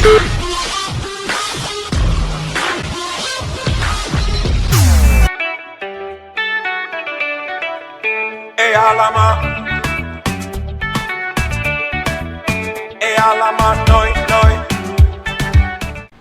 Hey alama, hey alama, noi noi.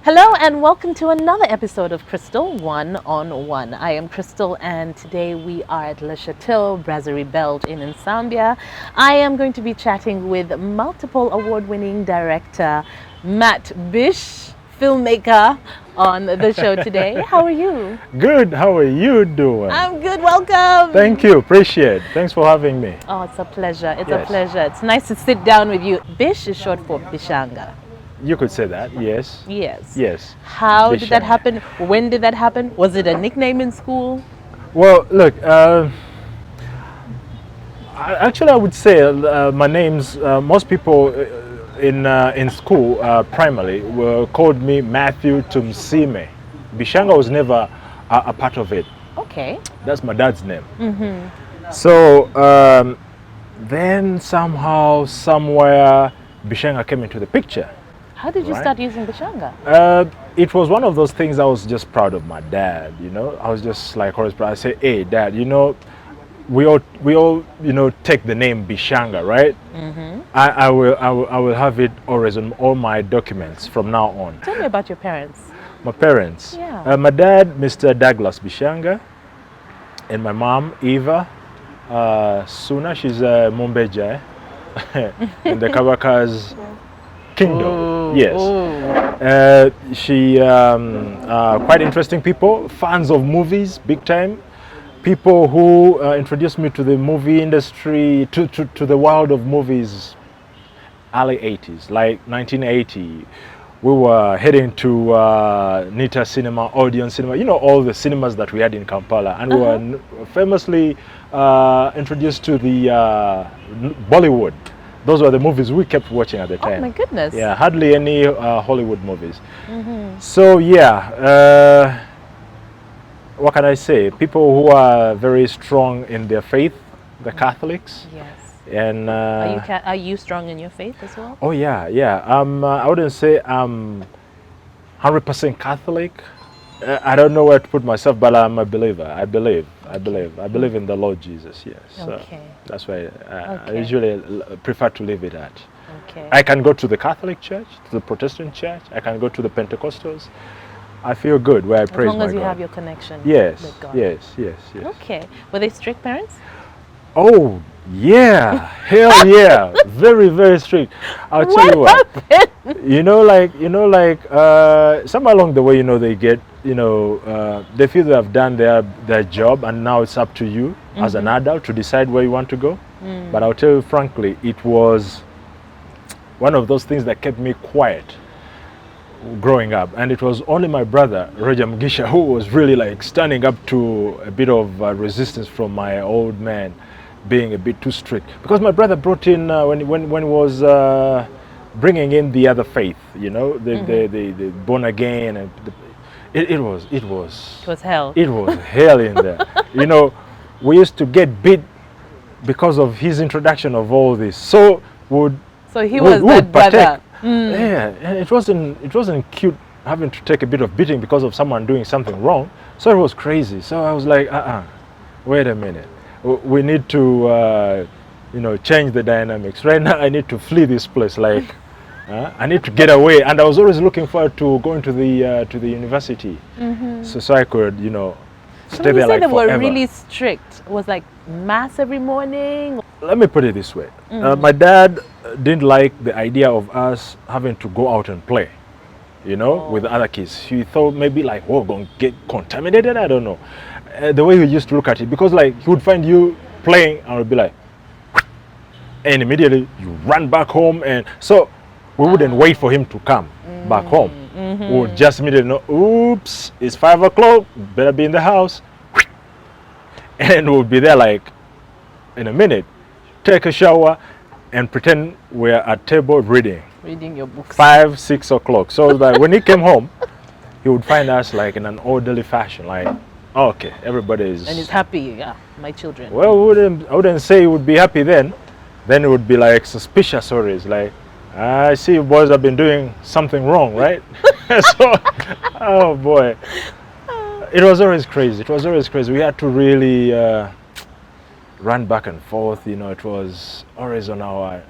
Hello and welcome to another episode of Crystal One on One. I am Crystal and today we are at Le Chateau Brasserie Belge in Zambia. I am going to be chatting with multiple award-winning director Matt BISH, filmmaker, on the show today. How are you? Good. How are you doing? I'm good. Welcome. Thank you. Appreciate. Thanks for having me. Oh, it's a pleasure. It's a Yes. pleasure. It's nice to sit down with you. BISH is short for Bishanga. You could say that. Yes. Yes. Yes. How did that Bishanga. happen? When did that happen? Was it a nickname in school? Well, look. Actually, I would say my name's most people in school primarily were called me Matthew Tumsime. Bishanga was never a part of it. Okay. That's my dad's name. So then somehow, somewhere, Bishanga came into the picture. How did you Right. start using Bishanga? It was one of those things I was just proud of my dad, you know. I was just like always proud. I say, hey dad, you know, we all you know take the name Bishanga, right? I will have it always on all my documents from now on. Tell me about your parents. My parents. Yeah. My dad, Mr. Douglas Bishanga, and my mom, Eva Suna. She's a Mumbeja in the Kabaka's kingdom. Yes. She quite interesting people, fans of movies, big time. People who introduced me to the movie industry, to the world of movies, early 80s, like 1980. We were heading to Nita Cinema, Odeon Cinema, you know, all the cinemas that we had in Kampala. And we were famously introduced to the Bollywood. Those were the movies we kept watching at the time. Oh my goodness. Yeah, hardly any Hollywood movies. So yeah, what can I say? People who are very strong in their faith, the Catholics. Yes. And Are you strong in your faith as well? oh yeah, yeah. I wouldn't say I'm 100% Catholic. I don't know where to put myself, but I'm a believer. I believe in the Lord Jesus. Yes. So Okay. that's why I Okay. usually prefer to leave it at. Okay. I can go to the Catholic Church, to the Protestant Church. I can go to the Pentecostals. I feel good where I as praise long my as you God. have your connection Yes, with God. yes, yes, yes. Okay. Were they strict parents? Oh yeah, hell yeah, very very strict. I'll tell you what. happened? You know, like somewhere along the way, you know, they get, you know, they feel they have done their job, and now it's up to you as an adult to decide where you want to go. But I'll tell you frankly, it was one of those things that kept me quiet growing up, and it was only my brother Roger Mugisha who was really like standing up to a bit of resistance from my old man being a bit too strict, because my brother brought in when he was bringing in the other faith, you know, the born again, and it was It was hell. it was hell in there. You know, we used to get beat because of his introduction of all this. So So he would was that brother. partake. Yeah, and it wasn't cute having to take a bit of beating because of someone doing something wrong. So it was crazy. So I was like, wait a minute. We need to, you know, change the dynamics. Right now, I need to flee this place. Like, I need to get away. And I was always looking forward to going to the university, so I could, you know, So stay when you there say like they were forever. really strict, was like mass every morning? Let me put it this way. My dad didn't like the idea of us having to go out and play, you know, with other kids. He thought maybe like, oh, going to get contaminated. I don't know. The way he used to look at it, because like he would find you playing and would be like, and immediately you run back home. And so we wouldn't wait for him to come back home. We would just immediately know, oops, it's 5 o'clock, better be in the house. And we'll be there like in a minute, take a shower and pretend we're at table reading. Reading your books. 5, 6 o'clock. So that when he came home, he would find us like in an orderly fashion, like, okay, everybody is. And he's happy, yeah, my children. Well, I wouldn't say he would be happy then. Then it would be like suspicious stories, like, I see you boys have been doing something wrong, right? So, oh boy, it was always crazy. It was always crazy. We had to really run back and forth. You know, it was always on our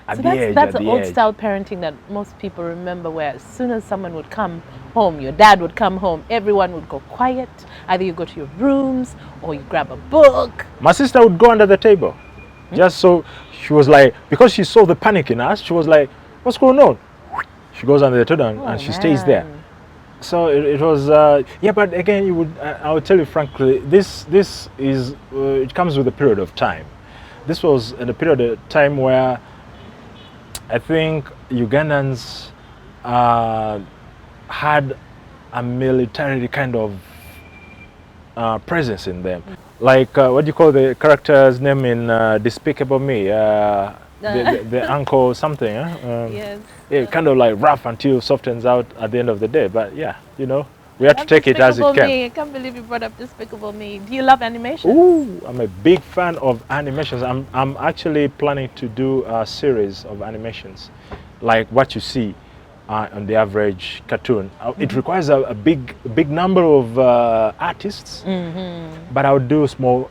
at So the edge. that's at the the old edge. style parenting that most people remember, where as soon as someone would come home, your dad would come home, everyone would go quiet. Either you go to your rooms or you grab a book. My sister would go under the table, just so she was like, because she saw the panic in us, she was like, "What's going on?" She goes under the table and she stays there. Man. So it was yeah, but again, you would I would tell you frankly, this is it comes with a period of time. This was in a period of time where I think Ugandans had a military kind of presence in them. Like what do you call the character's name in Despicable Me? The uncle something. Yes. Yeah, kind of like rough until softens out at the end of the day. But yeah, you know, we had to take it as it Despicable came. Me. I can't believe you brought up Despicable Me. Do you love animation? Ooh, I'm a big fan of animations. I'm actually planning to do a series of animations, like what you see on the average cartoon. It requires a big number of artists, but I would do small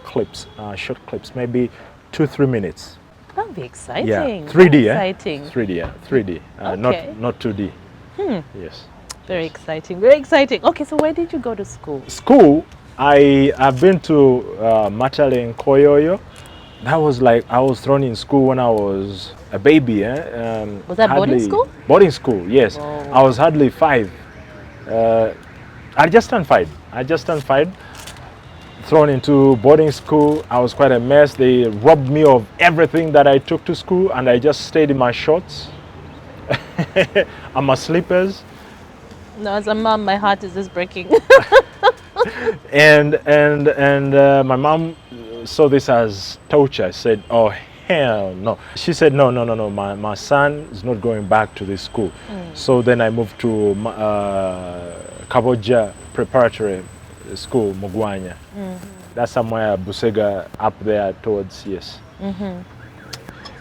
clips, short clips, maybe 2-3 minutes. That'll be exciting. Yeah, 3D, Exciting. 3D, yeah, 3D, Okay. not 2D. Yes. Very exciting. Very exciting. Okay, so where did you go to school? School, I've been to Matale in Koyoyo. That was like I was thrown in school when I was a baby. Was that boarding hardly- school? Boarding school, yes. Oh. I was hardly 5. I just turned 5. Thrown into boarding school. I was quite a mess. They robbed me of everything that I took to school, and I just stayed in my shorts and my slippers. No, as a mom, my heart is just breaking. And my mom saw this as torture. I said, "Oh hell no!" She said, "No. My son is not going back to this school." So then I moved to Kaboja Preparatory School, Mugwanya. That's somewhere Busega up there towards yes.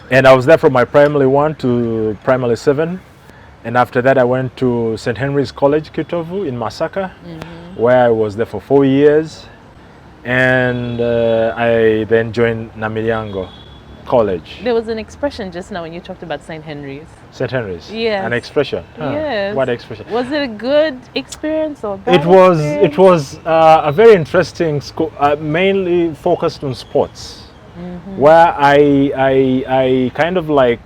And I was there from my primary 1 to primary 7. And after that, I went to St. Henry's College, Kitovu, in Masaka, where I was there for 4 years. And I then joined Namilyango College. There was an expression just now when you talked about St. Henry's. St. Henry's. Yes. An expression. Huh. Yes. What expression? Was it a good experience or bad It was. experience? It was a very interesting school, mainly focused on sports, where I kind of like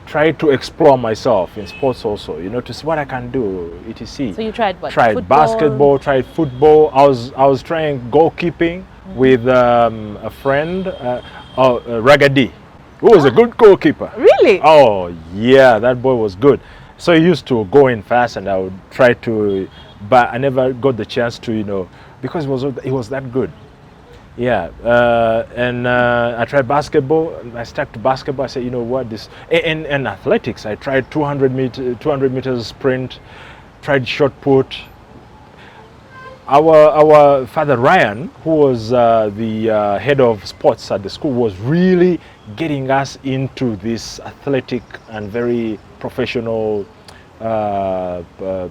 tried to explore myself in sports also. You know, to see what I can do. etc. So you tried what? Tried Football? basketball, tried football. I was trying goalkeeping with a friend, Ragadi, who was a good goalkeeper. Really? Oh yeah, that boy was good. So he used to go in fast, and I would try to, but I never got the chance to, you know, because he was that good. Yeah, and I tried basketball. I stuck to basketball. I said, you know what, this and athletics. I tried 200 meters sprint, tried shot put. Our father Ryan, who was the head of sports at the school, was really getting us into this athletic and very professional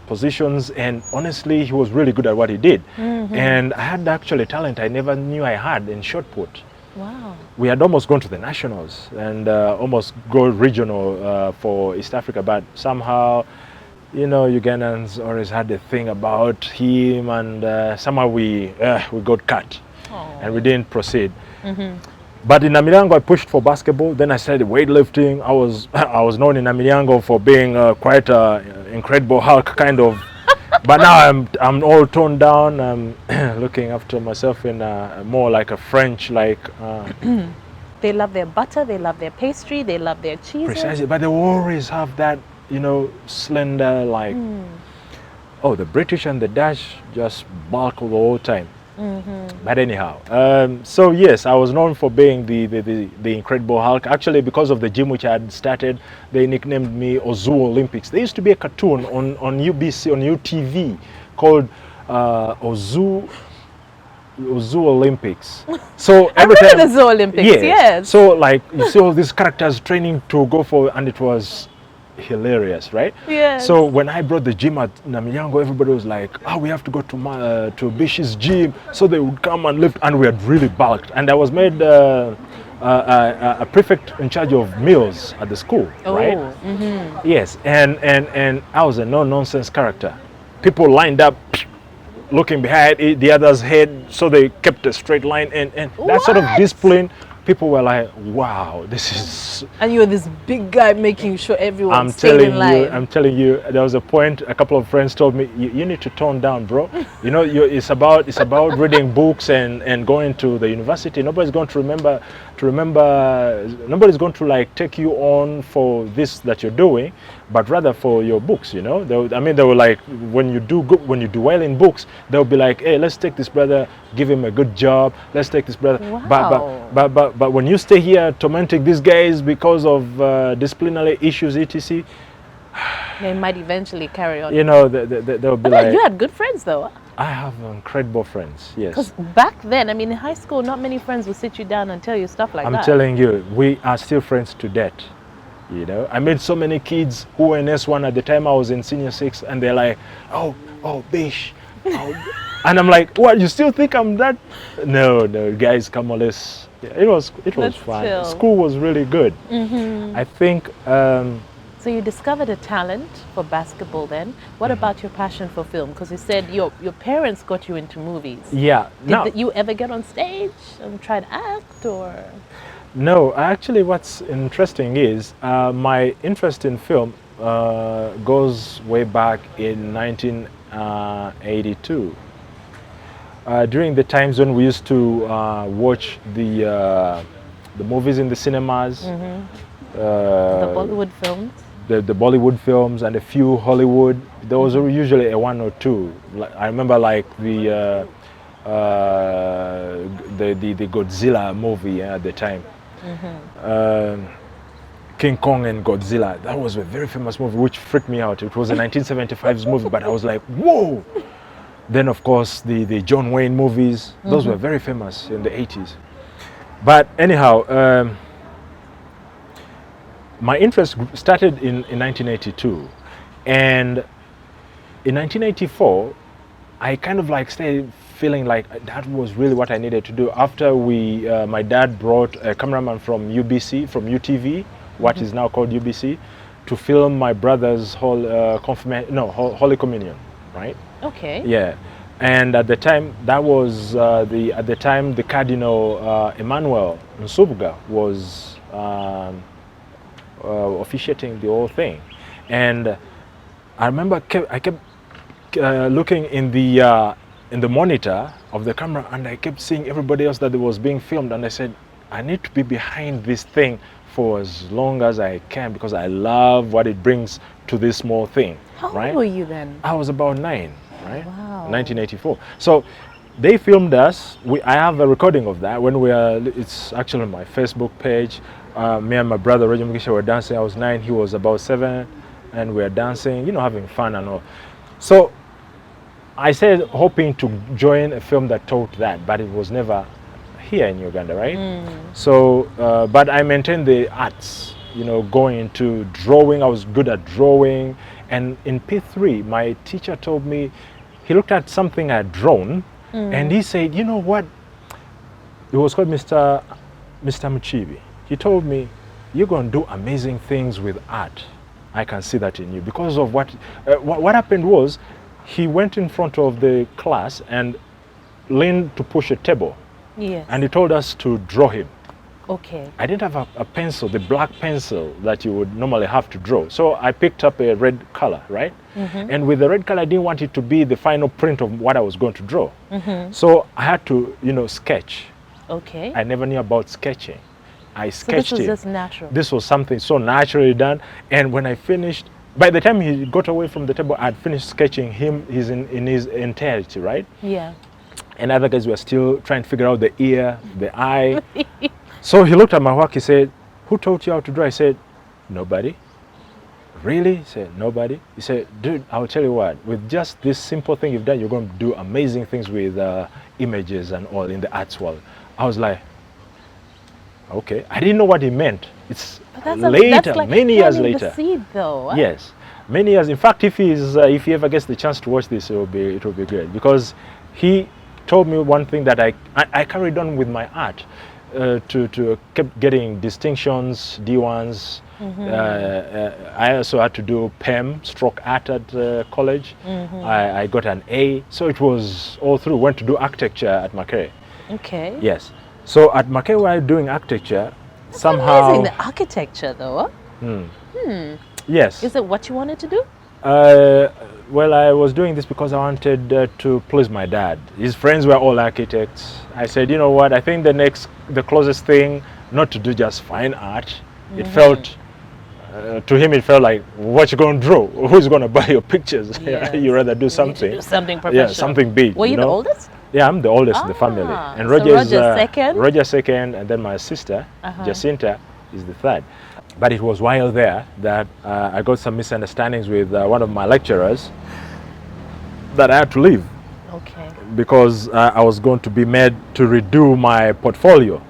positions, and honestly he was really good at what he did. And I had actually talent I never knew I had in shot put. Wow. We had almost gone to the nationals and almost go regional for East Africa, but somehow, you know, Ugandans always had a thing about him, and somehow we got cut. Oh. And we didn't proceed. But in Namilango, I pushed for basketball. Then I started weightlifting. I was known in Namilango for being quite an incredible Hulk kind of. But now I'm all toned down. I'm looking after myself in more like a French like. They love their butter, they love their pastry, they love their cheeses. Precisely, but they always have that, you know, slender like. Oh, the British and the Dutch just bulk the whole time. But anyhow, so yes, I was known for being the Incredible Hulk. Actually, because of the gym which I had started, they nicknamed me Ozu Olympics. There used to be a cartoon on UBC, on UTV, called Ozu Zoo Olympics. So I every remember time, the Zoo Olympics, yes. So like you see all these characters training to go for, and it was hilarious, right? Yes. So when I brought the gym at Namyango, everybody was like, "Oh, we have to go to BISH's gym." So they would come and lift, and we had really bulked. And I was made a prefect in charge of meals at the school, right? Yes, and I was a no-nonsense character. People lined up, looking behind the other's head, so they kept a straight line, and that sort of discipline, people were like, wow, this is. And you're this big guy making sure everyone stayed in line. I'm telling you, there was a point a couple of friends told me, you need to tone down, bro. You know, it's about reading books and going to the university. Nobody's going to remember, nobody's going to like take you on for this that you're doing, but rather for your books, you know. They were like, when you do good, when you do well in books, they'll be like, hey, let's take this brother, give him a good job, let's take this brother. Wow. But when you stay here tormenting these guys because of disciplinary issues, etc., they might eventually carry on. you know, they'll be But like, you had good friends though. I have incredible friends, yes. Because back then, I mean, in high school, not many friends would sit you down and tell you stuff like that. I'm telling you, we are still friends to date. You know, I met so many kids who were in S1 at the time I was in senior 6, and they're like, oh, BISH. Oh. And I'm like, what, you still think I'm that? No, guys, come on, let's. Yeah, it was fun. Chill. School was really good. I think. So you discovered a talent for basketball then. What about your passion for film? Because you said your parents got you into movies. Yeah. Did you ever get on stage and try to act, or? No, actually what's interesting is my interest in film goes way back in 1982. During the times when we used to watch the movies in the cinemas, The Bollywood films? The Bollywood films and a few Hollywood. There was usually a one or two. I remember like the Godzilla movie at the time. King Kong and Godzilla. That was a very famous movie which freaked me out. It was a 1975's movie, but I was like, whoa! Then of course the John Wayne movies. Those were very famous in the 80s. But anyhow, my interest started in 1982, and in 1984 I kind of like started feeling like that was really what I needed to do. After my dad brought a cameraman from UBC, from UTV, what is now called UBC, to film my brother's Holy Communion, right? Okay. Yeah, and at the time that was the Cardinal Emmanuel Nsubga was officiating the whole thing, and I remember I kept looking in the monitor of the camera, and I kept seeing everybody else that was being filmed, and I said, I need to be behind this thing for as long as I can, because I love what it brings to this small thing. How right? old were you then? I was about 9, right? Wow. 1984. So they filmed us. I have a recording of that when it's actually on my Facebook page. Me and my brother Roger Mugisha were dancing. I was 9, he was about 7, and we were dancing, you know, having fun and all. So I said hoping to join a film that taught that, but it was never here in Uganda, right? So, but I maintained the arts, you know, going into drawing. I was good at drawing, and in P3, my teacher told me, he looked at something I had drawn, and he said, you know what? It was called Mr. Muchibi. He told me, you're going to do amazing things with art. I can see that in you. Because of what happened was, he went in front of the class and leaned to push a table. Yes. And he told us to draw him. Okay. I didn't have a pencil, the black pencil that you would normally have to draw. So I picked up a red color, right? And with the red color, I didn't want it to be the final print of what I was going to draw. So I had to, you know, sketch. Okay. I never knew about sketching. I sketched it. So this was just natural. This was something so naturally done. And when I finished, by the time he got away from the table, I'd finished sketching him in his entirety, right? Yeah. And other guys were still trying to figure out the ear, the eye. So he looked at my work, he said, who taught you how to draw? I said, nobody. really? He said, nobody. He said, dude, I'll tell you what, with just this simple thing you've done, you're going to do amazing things with images and all in the arts world. I was like, okay. I didn't know what he meant. It's later, that's like many years planting later. the seed, though. Yes, many years. In fact, if he ever gets the chance to watch this, it will be great, because he told me one thing that I carried on with my art, to keep getting distinctions, D1s. I also had to do PEM stroke art at college. I got an A, so it was all through. Went to do architecture at Makerere. Okay. Yes, so at Makerere while doing architecture, That's somehow amazing, the architecture, though. yes. Is it what you wanted to do? Well, I was doing this because I wanted to please my dad. His friends were all architects. I said, you know what, I think the closest thing, not to do just fine art, it felt, to him it felt like, what you going to draw? Who's going to buy your pictures? Yes. You rather do You something. need to do something professional. Yeah, something big. Were you the know? oldest? Yeah, I'm the oldest in the family. And so Roger's second? Roger's second, and then my sister, Jacinta, is the third. But it was while there that I got some misunderstandings with one of my lecturers that I had to leave, Okay. because I was going to be made to redo my portfolio,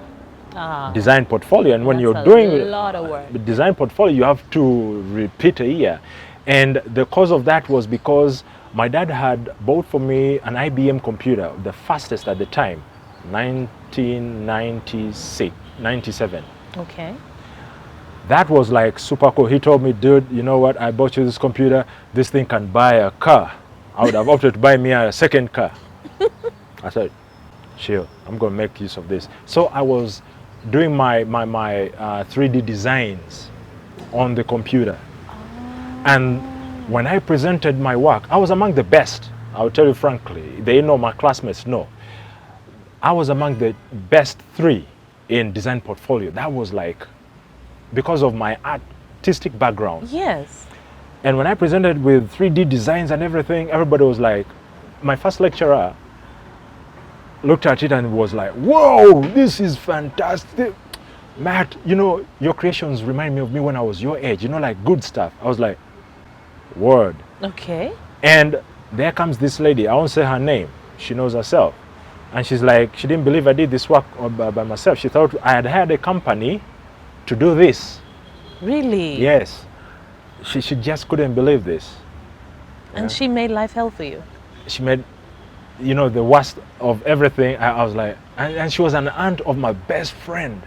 design portfolio. And when you're doing a lot of work. the design portfolio, you have to repeat a year. And the cause of that was because my dad had bought for me an IBM computer, the fastest at the time, 1996, 97. Okay. That was like super cool. He told me, dude, you know what? I bought you this computer. This thing can buy a car. I would have opted to buy me a second car. I said, chill, I'm going to make use of this. So I was doing my 3D designs on the computer. And when I presented my work, I was among the best. I'll tell you frankly, they know, my classmates know. I was among the best 3 in design portfolio. That was like, because of my artistic background. Yes. And when I presented with 3D designs and everything, everybody was like, my first lecturer looked at it and was like, whoa, this is fantastic. Matt, you know, your creations remind me of me when I was your age, you know, like good stuff. I was like, word. Okay. And there comes this lady, I won't say her name, she knows herself. And she's like, she didn't believe I did this work by myself. She thought I had hired a company to do this. Really? Yes. She just couldn't believe this. And she made life hell for you. She made, you know, the worst of everything. I was like, and she was an aunt of my best friend.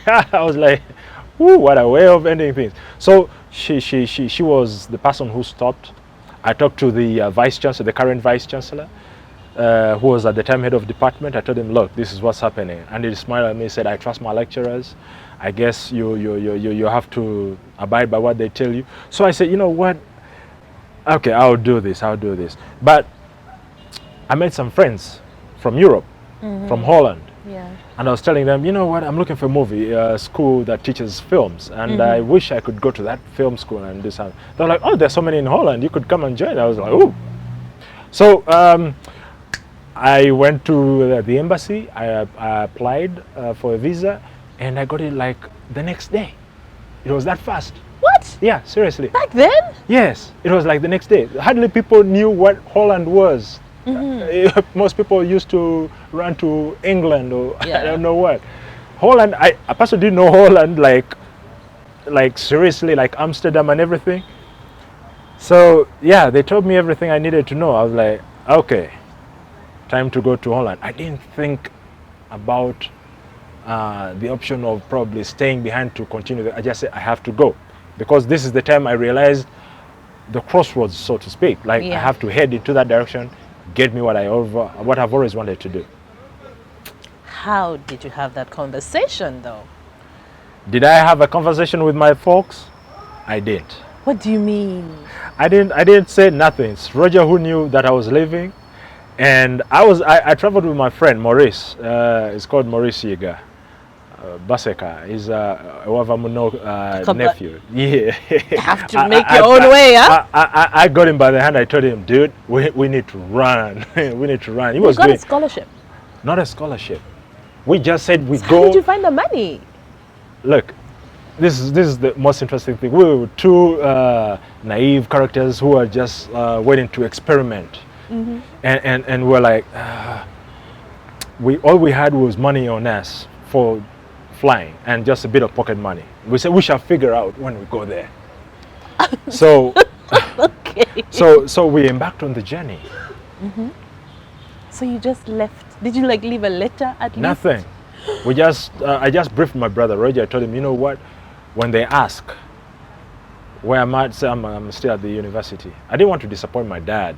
I was like, whoo, what a way of ending things. So she was the person who stopped. I talked to the vice chancellor, the current vice chancellor, who was at the time head of department. I told him, look, this is what's happening. And he smiled at me and said, I trust my lecturers. I guess you have to abide by what they tell you. So I said, you know what? Okay, I'll do this. But I made some friends from Europe, from Holland. Yeah. And I was telling them, you know what, I'm looking for a movie school that teaches films. And I wish I could go to that film school and do something. They're like, oh, there's so many in Holland. You could come and join. I was like, oh. So I went to the embassy. I applied for a visa. And I got it like the next day. It was that fast. What? Yeah, seriously. Back then? Yes, it was like the next day. Hardly people knew what Holland was. Most people used to run to England or I don't know what. Holland, I personally didn't know Holland like seriously, like Amsterdam and everything. So yeah, they told me everything I needed to know. I was like, okay, time to go to Holland. I didn't think about the option of probably staying behind to continue. I just said I have to go, because this is the time I realized the crossroads, so to speak. Like I have to head into that direction, get me what I've always wanted to do. How did you have that conversation, though? Did I have a conversation with my folks? I didn't. What do you mean? I didn't say nothing. It's Roger who knew that I was leaving, and I traveled with my friend Maurice. It's called Maurice Yiga. Baseka. He's a Wavamuno nephew. Yeah. You have to make your own way, huh? I got him by the hand. I told him, dude, we need to run. We need to run. He was got a scholarship. Not a scholarship. We just said we So go. how did you find the money? Look, this is the most interesting thing. We were two naive characters who are just waiting to experiment, and we're like, all we had was money on us for flying and just a bit of pocket money. We said we shall figure out when we go there. So, Okay. so we embarked on the journey. So you just left. Did you like leave a letter at least? Nothing. We just I just briefed my brother Roger. I told him, you know what, when they ask where I'm at, say I'm still at the university. I didn't want to disappoint my dad.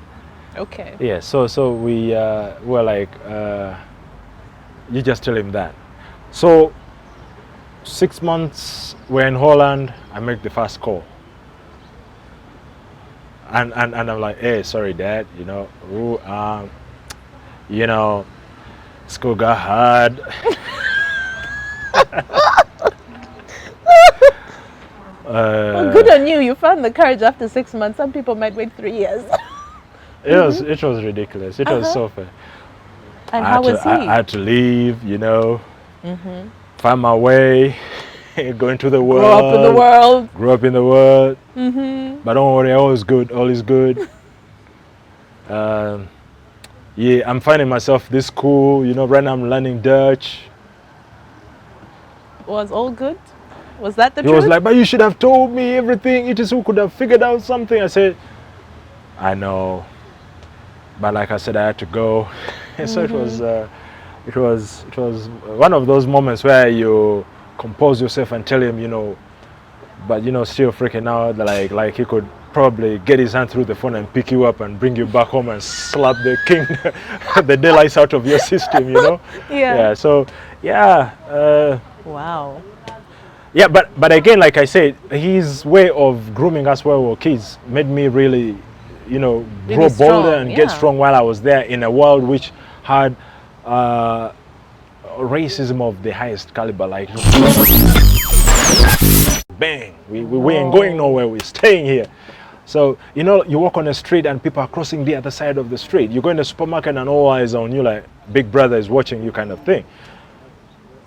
Okay. Yeah, so we were like, you just tell him that. So 6 months we're in Holland. I make the first call, and I'm like, hey, sorry, Dad. School got hard. Well, good on you. You found the courage after 6 months. Some people might wait 3 years. It was ridiculous. It was so fun. And how was he? I had to leave, find my way, go into the world. Grow up in the world. Grow up in the world. But don't worry, all is good. All is good. Yeah, I'm finding myself this cool. Right now I'm learning Dutch. Was all good? Was that the He truth? was like, but you should have told me everything. It is who could have figured out something. I said, I know. But like I said, I had to go. And so it was one of those moments where you compose yourself and tell him, but still freaking out, like he could probably get his hand through the phone and pick you up and bring you back home and slap the daylights out of your system, Yeah. So yeah. Wow. Yeah, but again, like I said, his way of grooming us while we were kids made me really, grow bolder strong, and get strong while I was there in a world which had racism of the highest caliber. Like, bang, we ain't going nowhere, we're staying here. So, you walk on the street and people are crossing the other side of the street. You go in the supermarket and all eyes on you, like Big Brother is watching you kind of thing.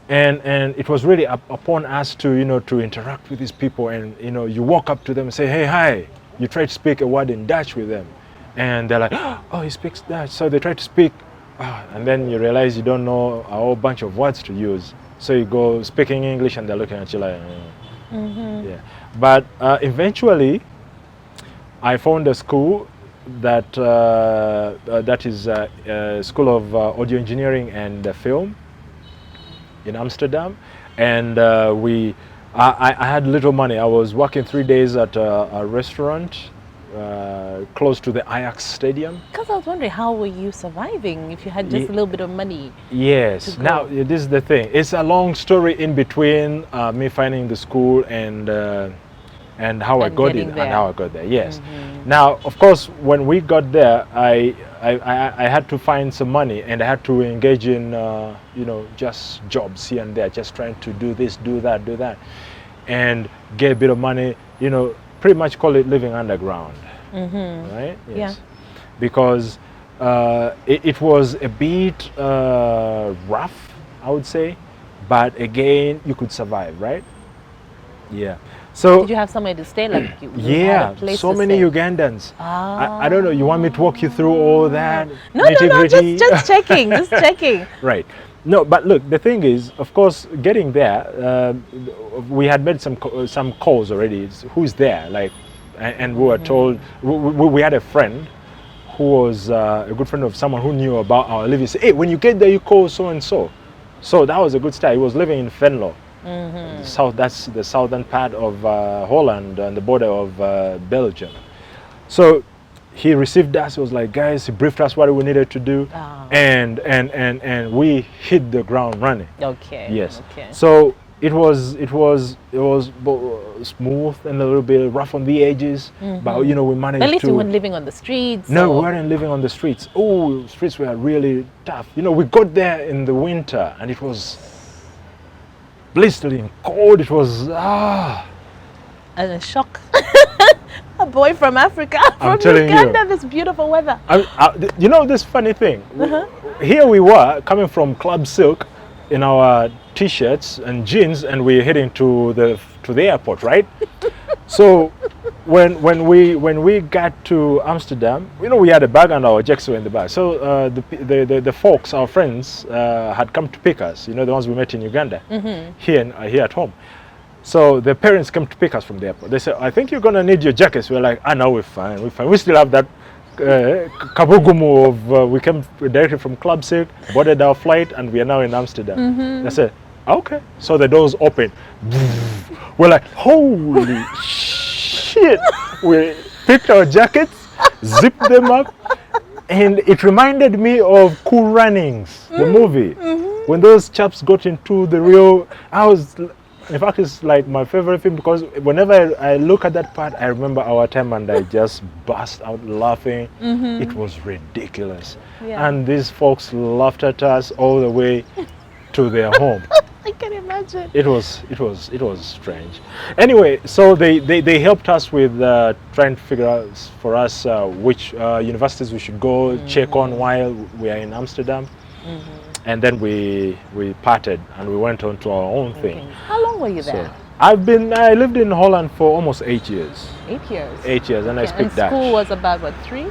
And it was really upon us to, to interact with these people, and, you walk up to them and say, hey, hi. You try to speak a word in Dutch with them. And they're like, oh, he speaks Dutch. So they try to speak, and then you realize you don't know a whole bunch of words to use. So you go speaking English and they're looking at you like, yeah. But eventually, I found a school that is a school of audio engineering and film in Amsterdam, and I had little money. I was working 3 days at a restaurant close to the Ajax Stadium. Because I was wondering, how were you surviving if you had just a little bit of money? Yes. Now, this is the thing. It's a long story in between me finding the school and how I got in and how I got there. Yes. Now, of course, when we got there, I had to find some money, and I had to engage in just jobs here and there, just trying to do this, do that, and get a bit of money. Pretty much call it living underground, right? Yes. Yeah. Because it was a bit rough, I would say, but again, you could survive, right? Yeah. So did you have somewhere to stay? Like you yeah, had a place so to many stay? Ugandans. I don't know. You want me to walk you through all that? No, just checking, just checking. Right. No, but look, the thing is, of course, getting there, we had made some calls already. Who's there? Like, and we were told, we had a friend who was a good friend of someone who knew about our living. Say, hey, when you get there, you call so and so. So that was a good start. He was living in Venlo. That's the southern part of Holland and the border of Belgium. So he received us. He was like, guys, he briefed us what we needed to do, and we hit the ground running. Okay. Yes. Okay. So it was smooth and a little bit rough on the edges, but we managed to. At least you weren't living on the streets. No, we weren't living on the streets. Oh, streets were really tough. We got there in the winter, and it was blistering cold. It was And a shock. A boy from Africa, from telling Uganda, this beautiful weather. this funny thing. Here we were coming from Club Silk, in our t-shirts and jeans, and we're heading to the airport, right? So when we got to Amsterdam, you know, we had a bag and our jackets were in the bag. So the folks, our friends, had come to pick us. You know, the ones we met in Uganda, here at home. So the parents came to pick us from the airport. They said, "I think you're gonna need your jackets." We're like, "Ah, no, we're fine. We're fine. We still have that kabugumu of we came directly from Club Silk, boarded our flight, and we are now in Amsterdam." They said, "Okay." So the doors open. We're like, "Holy shit!" We picked our jackets, zipped them up, and it reminded me of Cool Runnings, the movie, when those chaps got into the real. In fact, it's like my favorite film because whenever I look at that part, I remember our time and I just burst out laughing. It was ridiculous. Yeah. And these folks laughed at us all the way to their home. I can imagine. It was strange. Anyway, so they helped us with trying to figure out for us which universities we should go check on while we are in Amsterdam. And then we parted and we went on to our own thing. How long were you there? So I lived in Holland for almost 8 years. 8 years. 8 years, and I speak and Dutch. School was about what, 3?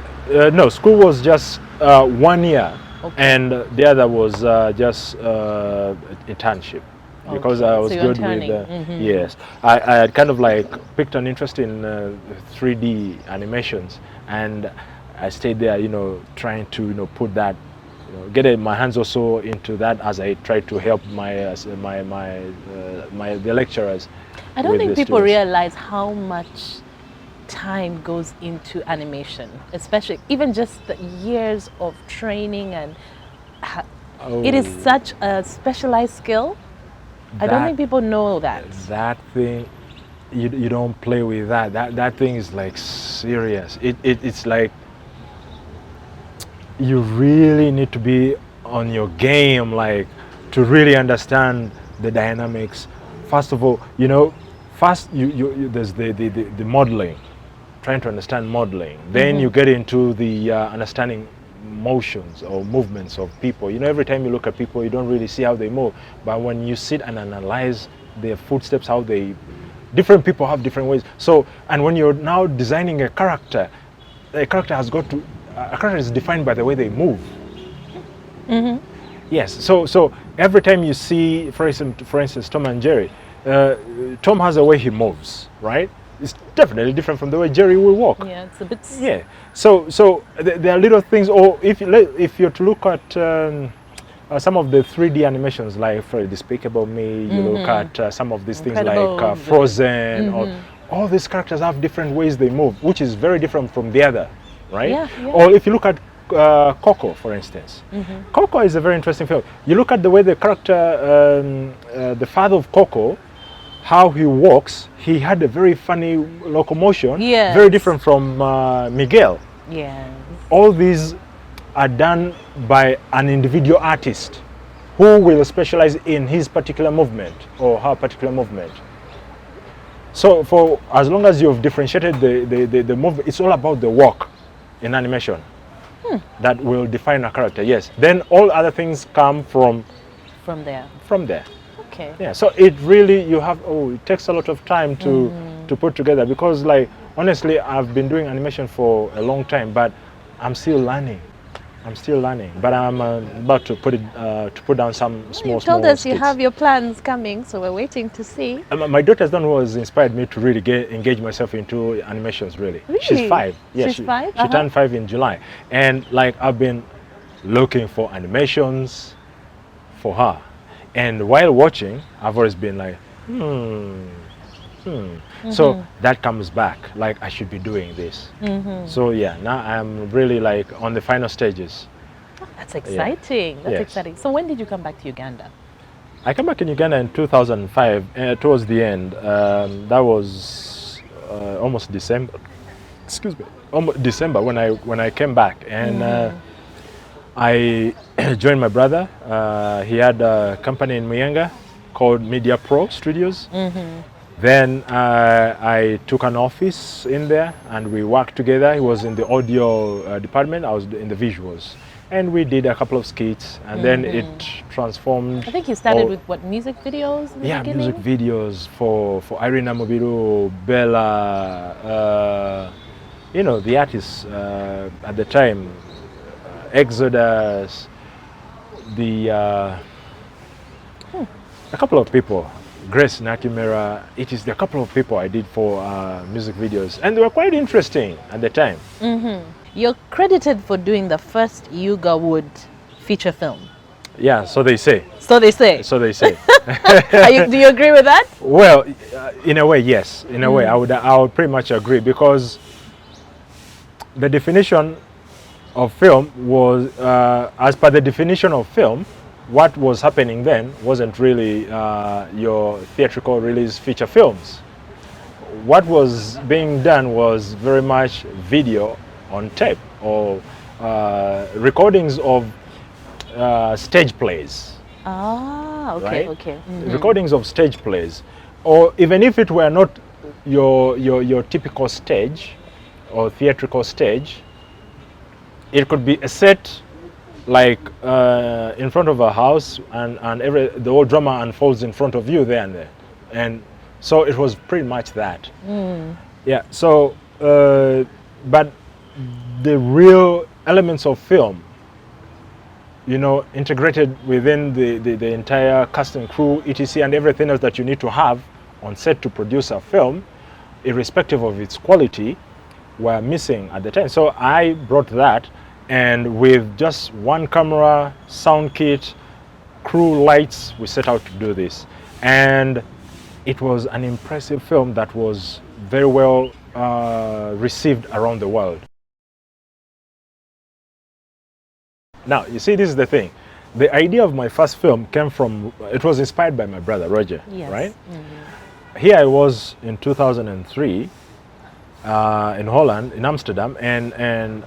No, school was just 1 year, Okay. and the other was just internship. Because Okay, I was so you're good with interning. yes, I had kind of like picked an interest in 3D animations, and I stayed there, you know, trying to, you know, put that, you know, get my hands also into that as I tried to help the lecturers. I don't with think the people students. realize how much time goes into animation, especially even just the years of training, and it is Oh, such a specialized skill. I don't that- think people know that. That thing, you don't play with that. That thing is like serious. It's like you really need to be on your game, like to really understand the dynamics. First of all, you know, there's the modeling, trying to understand modeling. Then you get into the understanding motions or movements of people. You know, every time you look at people, you don't really see how they move. But when you sit and analyze their footsteps, different people have different ways. So, and when you're now designing a character a character is defined by the way they move. Yes. So every time you see, for instance, Tom and Jerry, Tom has a way he moves, right? It's definitely different from the way Jerry will walk. Yeah, it's a bit. Yeah. So there are little things. Or if you're to look at some of the 3D animations, like for Despicable Me, you look at some of these things like Incredibles. Frozen, or all these characters have different ways they move, which is very different from the other, right? Yeah, yeah. Or if you look at Coco, for instance, Coco is a very interesting film. You look at the way the character, the father of Coco, how he walks, he had a very funny locomotion, Yes. very different from Miguel. Yeah. All these are done by an individual artist who will specialize in his particular movement or her particular movement. So for as long as you've differentiated the movement, it's all about the walk in animation that will define a character. Yes. Then all other things come from There. there. Okay. Yeah. So it really it takes a lot of time to put together, because like honestly I've been doing animation for a long time, but I'm still learning. But I'm about to put down some small. You told us you skits. have your plans coming, so we're waiting to see. My daughter's done was inspired me to really engage myself into animations. Really, she's Really? 5. Yeah, She's 5? She turned 5 in July, and like I've been looking for animations for her, and while watching, I've always been like, So that comes back, like I should be doing this. So yeah, now I'm really like on the final stages. That's exciting. That's Yes. exciting. So when did you come back to Uganda? I came back in Uganda in 2005, towards the end. That was almost December. Excuse me, almost December when I came back, and I joined my brother. He had a company in Muyanga called Media Pro Studios. Then I took an office in there and we worked together. He was in the audio department, I was in the visuals. and we did a couple of skits, and then it transformed. I think you started all- with what, music videos in the yeah, beginning? music videos for Irina Mobiru, Bella, you know, the artists at the time, Exodus, a couple of people, Grace Nakimera. It is the couple of people I did for music videos, and they were quite interesting at the time. You're credited for doing the first Yuga Wood feature film. Yeah, so they say. So they say. So they say. Do you agree with that? Well, in a way, yes. In a way, I would pretty much agree, because the definition of film was, as per the definition of film, what was happening then wasn't really your theatrical release feature films. What was being done was very much video on tape, or recordings of stage plays. Ah, okay, Right? okay. Recordings of stage plays, or even if it were not your typical stage or theatrical stage, it could be a set like in front of a house, and the whole drama unfolds in front of you there and there, and so it was pretty much that. Yeah. So, but the real elements of film, you know, integrated within the entire cast and crew, etc., and everything else that you need to have on set to produce a film, irrespective of its quality, were missing at the time. So I brought that, and with just one camera, sound kit, crew, lights, we set out to do this. And it was an impressive film that was very well received around the world. Now, you see, this is the thing. The idea of my first film came from, it was inspired by my brother, Roger, Yes. right? Here I was in 2003 in Holland, in Amsterdam, and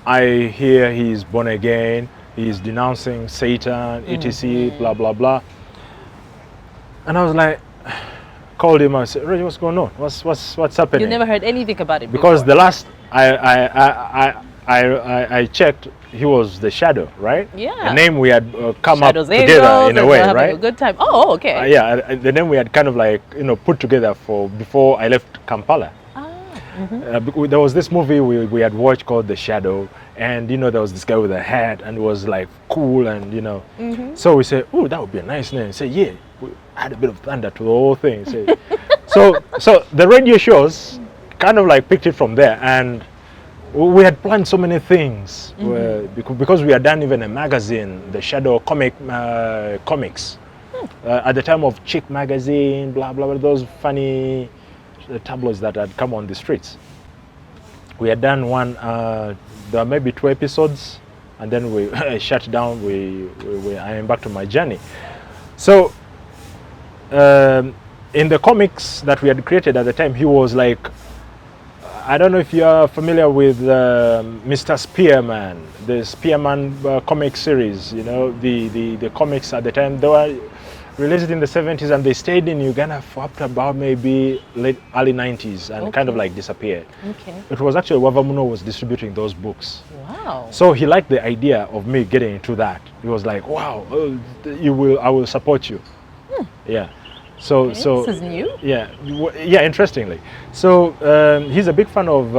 I hear he's born again, he's denouncing Satan, etc., blah, blah, blah. And I was like, called him, I said, Roger, what's going on? What's happening? You never heard anything about it Because before. the last I checked, he was the Shadow, right? Yeah. The name we had come Shadows, up together angels, in a and way, we're having right? a good time. Oh, okay. Yeah, the name we had kind of like, you know, put together for before I left Kampala. There was this movie we had watched called The Shadow, and you know, there was this guy with a hat, and it was like cool, and you know, so we said, oh, that would be a nice name. Say, yeah, we add a bit of thunder to the whole thing. Say, so the radio shows kind of like picked it from there, and we had planned so many things because we had done even a magazine, The Shadow comics, at the time of Chick magazine, blah blah blah, those funny tabloids that had come on the streets. We had done one, there were maybe 2 episodes, and then we shut down. I embarked on my journey. So in the comics that we had created at the time, he was like, I don't know if you are familiar with Mr. Spearman, the Spearman comic series. You know, the comics at the time, they were released in the 70s, and they stayed in Uganda for up to about maybe early 90s, and kind of like disappeared. Okay. It was actually Wavamuno was distributing those books. Wow. So he liked the idea of me getting into that. He was like, wow, I will support you. Yeah. So Okay, so this is new. yeah, yeah, interestingly. So he's a big fan of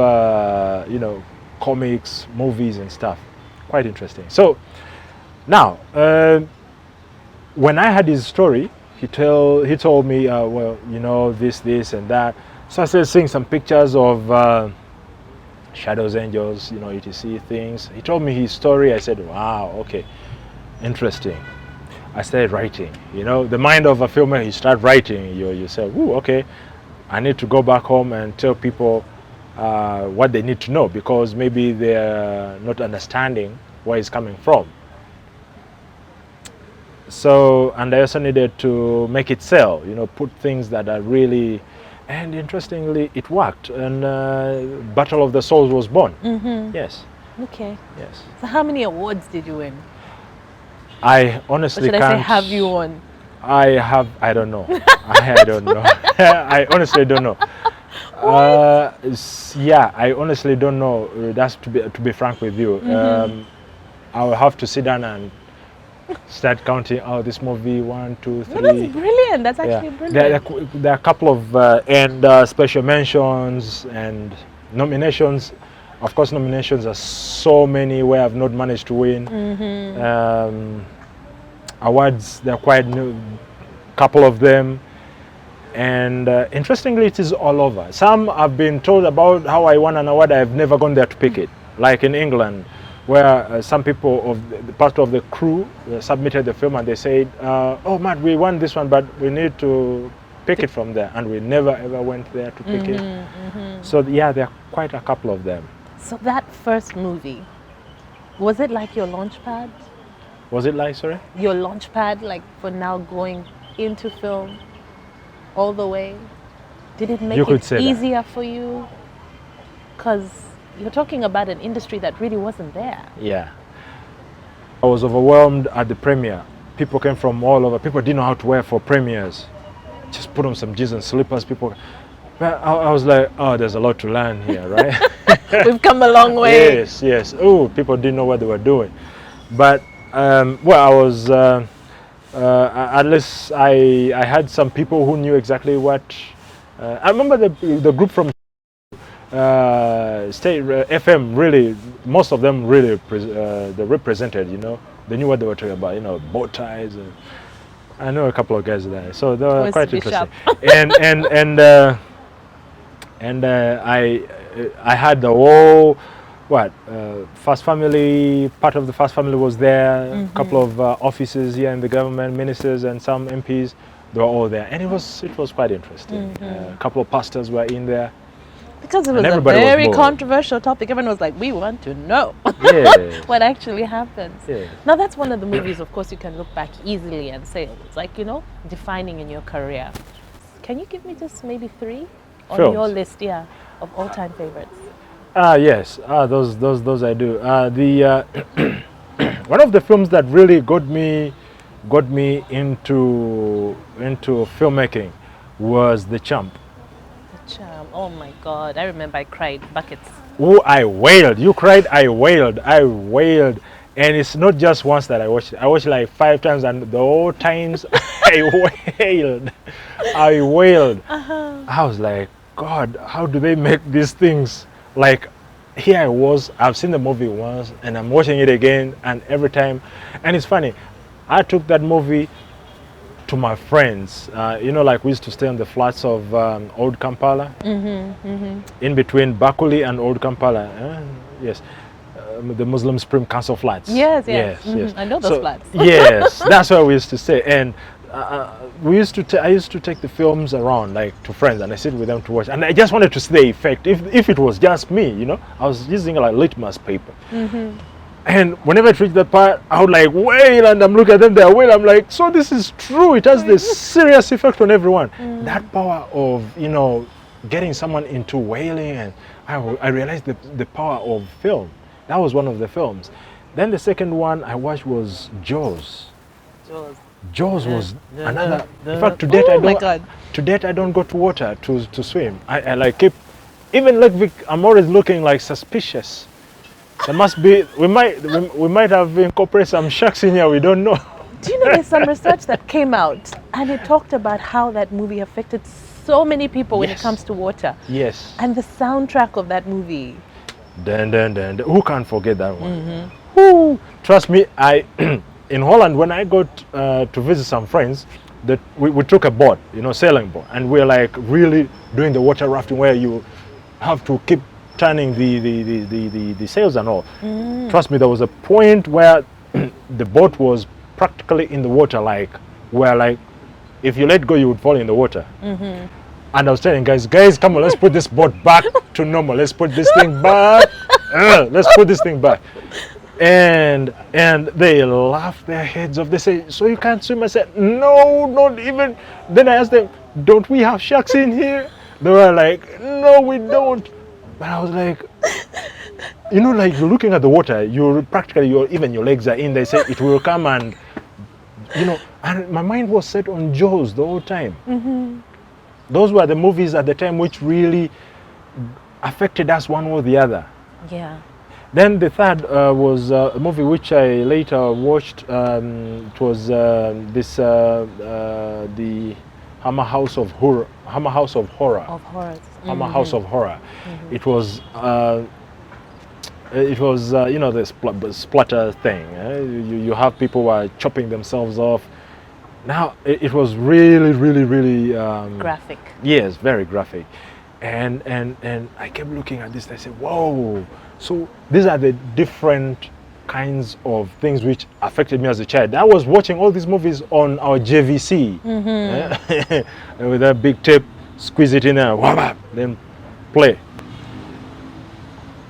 you know, comics, movies and stuff. Quite interesting. So now when I had his story, he told me, well, you know, this and that. So I started seeing some pictures of shadows, angels, you know, etc. things. He told me his story. I said, wow, okay, interesting. I started writing. You know, the mind of a filmer, you start writing. You say, ooh, okay, I need to go back home and tell people what they need to know, because maybe they're not understanding where it's coming from. So, and I also needed to make it sell, you know, put things that are really, and interestingly, it worked. And Battle of the Souls was born. Yes, Okay. yes. So how many awards did you win? I Or honestly should I can't. say have you won? I don't know. I don't know. I honestly don't know. Yeah, I honestly don't know. That's to be frank with you. I will have to sit down and start counting. Oh, this movie 1, 2, No, 3. that's brilliant. That's Yeah. actually brilliant. There are a couple of special mentions and nominations. Of course, nominations are so many where I've not managed to win. Awards, there are quite a couple of them. And interestingly, it is all over. Some I've been told about how I won an award. I've never gone there to pick it. Like in England, where some people of the part of the crew submitted the film and they said, "Oh, Matt, we won this one, but we need to pick it from there," and we never ever went there to pick it. So yeah, there are quite a couple of them. So that first movie, was it like your launch pad? Was it like, sorry? Your launch pad, like for now going into film all the way? Did it make it easier for you? Because you're talking about an industry that really wasn't there. Yeah. I was overwhelmed at the premiere. People came from all over. People didn't know how to wear for premieres. Just put on some jeans and slippers. People, I was like, oh, there's a lot to learn here, right? We've come a long way. Yes, yes. Oh, people didn't know what they were doing. But, well, I was, at least I had some people who knew exactly what, I remember the group from State FM, really, most of them really they represented, you know. They knew what they were talking about, you know, bow ties. And I know a couple of guys there, so they were quite interesting. and I had the whole First Family, part of the First Family was there. A couple of offices here in the government, ministers and some MPs, they were all there, and it was quite interesting. A couple of pastors were in there. Because it was a very controversial topic. Everyone was like, we want to know what actually happens. Yes. Now that's one of the movies, of course, you can look back easily and say, it's like, you know, defining in your career. Can you give me just maybe 3 on your list, of all-time favorites? Yes, those I do. One of the films that really got me into filmmaking was The Champ. Charm. Oh my God, I remember I cried buckets. Oh, I wailed. You cried, I wailed. And it's not just once that I watched it. I watched it like 5 times, and the whole times I wailed. I was like, God, how do they make these things? Like, here I was, I've seen the movie once, and I'm watching it again, and every time. And it's funny, I took that movie to my friends, you know, like we used to stay on the flats of Old Kampala, in between Bakuli and Old Kampala. Yes, the Muslim Supreme Council flats. Yes. I know those flats. Yes, that's where we used to stay, and I used to take the films around, like, to friends, and I sit with them to watch, and I just wanted to see the effect. If it was just me, you know, I was using like litmus paper. And whenever it reached that part, I would like wail, and I'm looking at them, they're wail. I'm like, so this is true. It has this serious effect on everyone. That power of, you know, getting someone into wailing, and I realized the power of film. That was one of the films. Then the second one I watched was Jaws. Jaws was another. In fact, to date I don't go to water to swim. I like keep, even Lake Vic, I'm always looking like suspicious. There must be, we might have incorporated some sharks in here, we don't know. Do you know there's some research that came out, and it talked about how that movie affected so many people when it comes to water. Yes. And the soundtrack of that movie. Dun, dun, dun, dun. Who can't forget that one? Woo. Trust me, in Holland, when I got to visit some friends, that we took a boat, you know, sailing boat, and we're like really doing the water rafting where you have to keep turning the sails and all. Trust me, there was a point where the boat was practically in the water, like where, like, if you let go you would fall in the water. And I was telling guys, come on, let's put this boat back to normal. Let's put this thing back. Let's put this thing back. And they laughed their heads off. They say, so you can't swim? I said, no, not even. Then I asked them, don't we have sharks in here? They were like, no, we don't. But I was like, you know, like, you're looking at the water, you're practically, even your legs are in. They say it will come, and, you know, and my mind was set on Jaws the whole time. Those were the movies at the time which really affected us one or the other. Yeah. Then the third was a movie which I later watched. It was the Hammer House of Horror. Hammer House of Horror. Of horrors. Hammer House of Horror. It was you know, the splatter thing. You have people who are chopping themselves off. Now it was really Graphic. yes, very graphic, and I kept looking at this and I said, whoa, so these are the different kinds of things which affected me as a child. I was watching all these movies on our JVC with that big tape, squeeze it in there, whap, then play.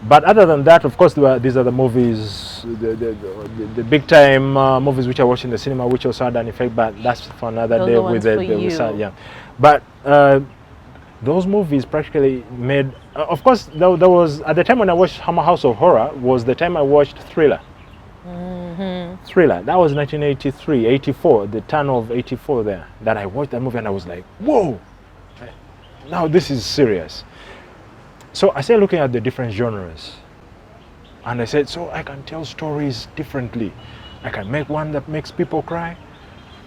But other than that, of course, these are the movies, the big time movies which I watched in the cinema, which also had an effect. But that's for another Those day are with ones the for you. yeah. But those movies practically made. Of course, there was at the time when I watched Hammer House of Horror was the time I watched Thriller. Thriller. That was 1983, 84, the turn of 84 there. That I watched that movie and I was like, whoa! Now this is serious. So I started looking at the different genres, and I said, so I can tell stories differently. I can make one that makes people cry,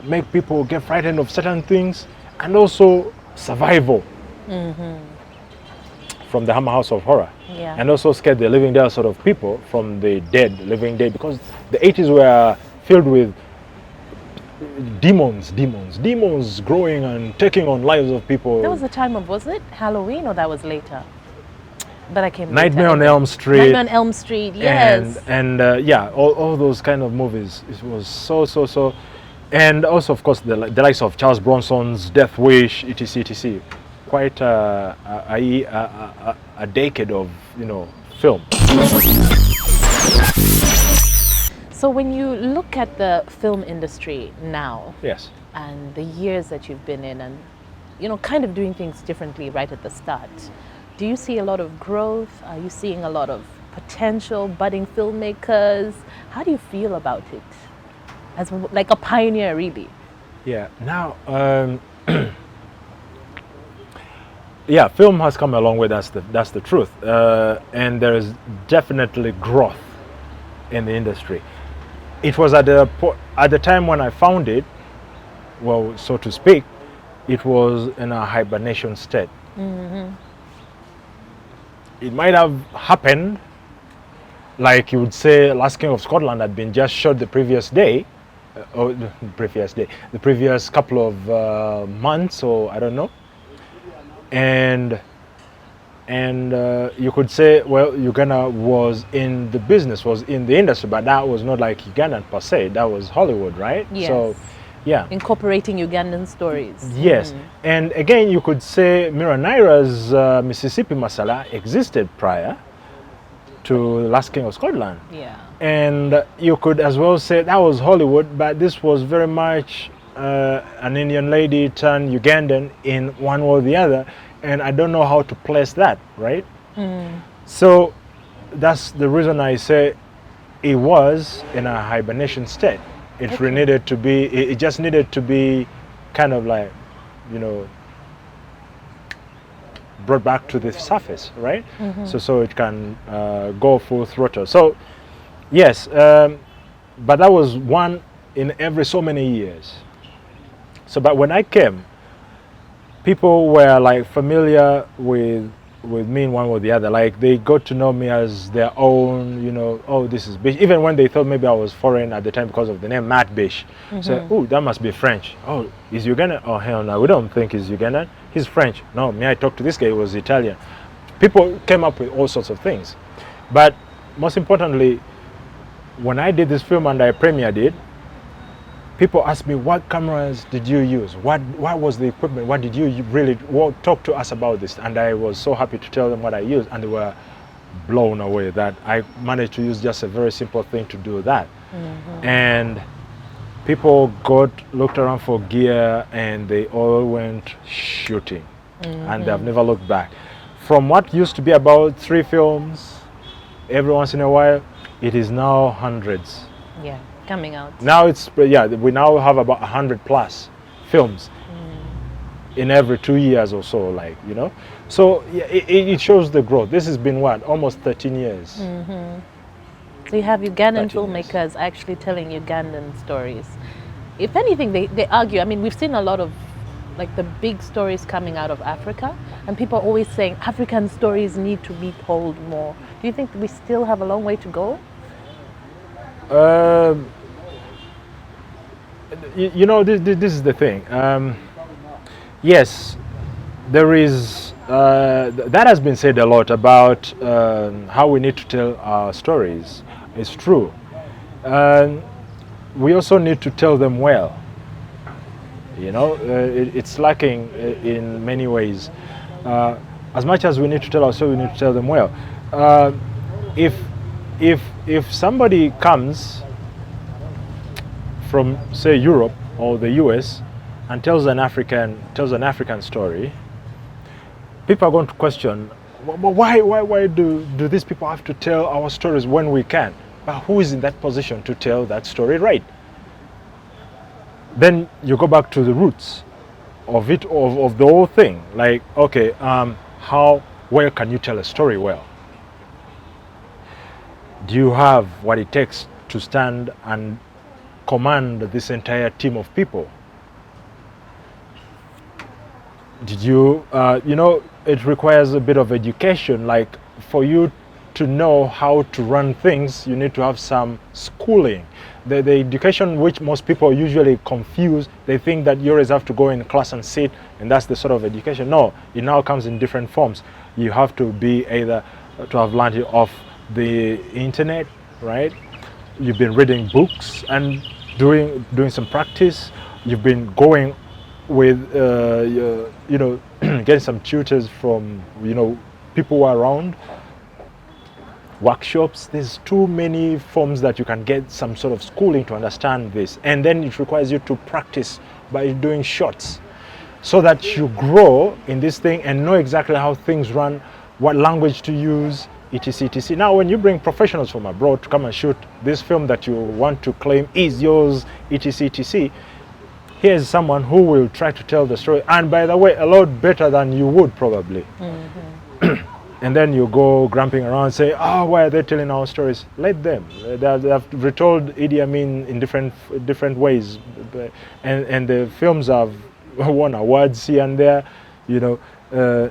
make people get frightened of certain things, and also survival from the Hammer House of Horror. Yeah. And also scare the living dead sort of people from the living dead, because the 80s were filled with demons growing and taking on lives of people. That was the time of, was it Halloween or that was later? But I came Nightmare later. on Elm Street. Nightmare on Elm Street, yes. And yeah, all those kind of movies. It was so. And also, of course, the likes of Charles Bronson's Death Wish, etc. Quite a decade of, you know, film. So when you look at the film industry now, Yes. and the years that you've been in, and you know, kind of doing things differently right at the start, do you see a lot of growth? Are you seeing a lot of potential budding filmmakers? How do you feel about it as like a pioneer, really? Yeah. Now, yeah, film has come a long way. That's the truth, and there is definitely growth in the industry. It was at the time when I found it, well, so to speak, it was in a hibernation state. It might have happened, like you would say, Last King of Scotland had been just shot the previous day, the previous couple of months, or I don't know, and you could say, well, Uganda was in the business, was in the industry, but that was not like Ugandan per se. That was Hollywood, right? Yes. So, yeah. Incorporating Ugandan stories. Yes, and again, you could say Mira Naira's Mississippi Masala existed prior to Last King of Scotland. Yeah. And you could as well say that was Hollywood, but this was very much an Indian lady turned Ugandan in one or the other, and I don't know how to place that, right? So that's the reason I say it was in a hibernation state. It needed to be. It just needed to be, kind of like, you know, brought back to the surface, right? So it can go full throttle. So, yes, but that was one in every so many years. So, but when I came, people were like familiar with me in one or the other. Like they got to know me as their own, you know, oh, this is BISH. Even when they thought maybe I was foreign at the time because of the name Matt BISH. So, oh, that must be French. Oh, is Ugandan? Oh, hell no, we don't think he's Ugandan. He's French. No, me, I talked to this guy, he was Italian. People came up with all sorts of things. But most importantly, when I did this film and I premiered it, people asked me, what cameras did you use? What was the equipment? What did you really talk to us about this? And I was so happy to tell them what I used, and they were blown away that I managed to use just a very simple thing to do that. And people looked around for gear, and they all went shooting, and they've never looked back. From what used to be about 3 films every once in a while, it is now hundreds. Yeah, coming out. Now it's, yeah, we now have about 100 plus films in every 2 years or so, like, you know. So yeah, it shows the growth. This has been what, almost 13 years. So you have Ugandan 13 years. filmmakers actually telling Ugandan stories. If anything, they argue. I mean, we've seen a lot of like the big stories coming out of Africa, and people are always saying African stories need to be told more. Do you think we still have a long way to go? You know, this is the thing. Yes, there is. That has been said a lot about how we need to tell our stories. It's true. We also need to tell them well. You know, it's lacking in many ways. As much as we need to tell our story, we need to tell them well. If somebody comes from, say, Europe or the US and tells an African story, people are going to question, why do these people have to tell our stories when we can? But who is in that position to tell that story right? Then you go back to the roots of it, of the whole thing. Like, okay, how well can you tell a story well? Do you have what it takes to stand and command this entire team of people? Did you, you know, it requires a bit of education. Like, for you to know how to run things, you need to have some schooling. The education which most people usually confuse, they think that you always have to go in class and sit, and that's the sort of education. No, it now comes in different forms. You have to be either to have learned it off the internet, right? You've been reading books and doing some practice. You've been going with, you know, getting some tutors from, you know, people who are around. Workshops. There's too many forms that you can get some sort of schooling to understand this, and then it requires you to practice by doing shots so that you grow in this thing and know exactly how things run, what language to use, etc. Now when you bring professionals from abroad to come and shoot this film that you want to claim is yours, etc., here's someone who will try to tell the story, and by the way, a lot better than you would probably. And then you go grumping around and say, oh, why are they telling our stories? Let them. They have retold Idi Amin in different ways. And the films have won awards here and there, you know,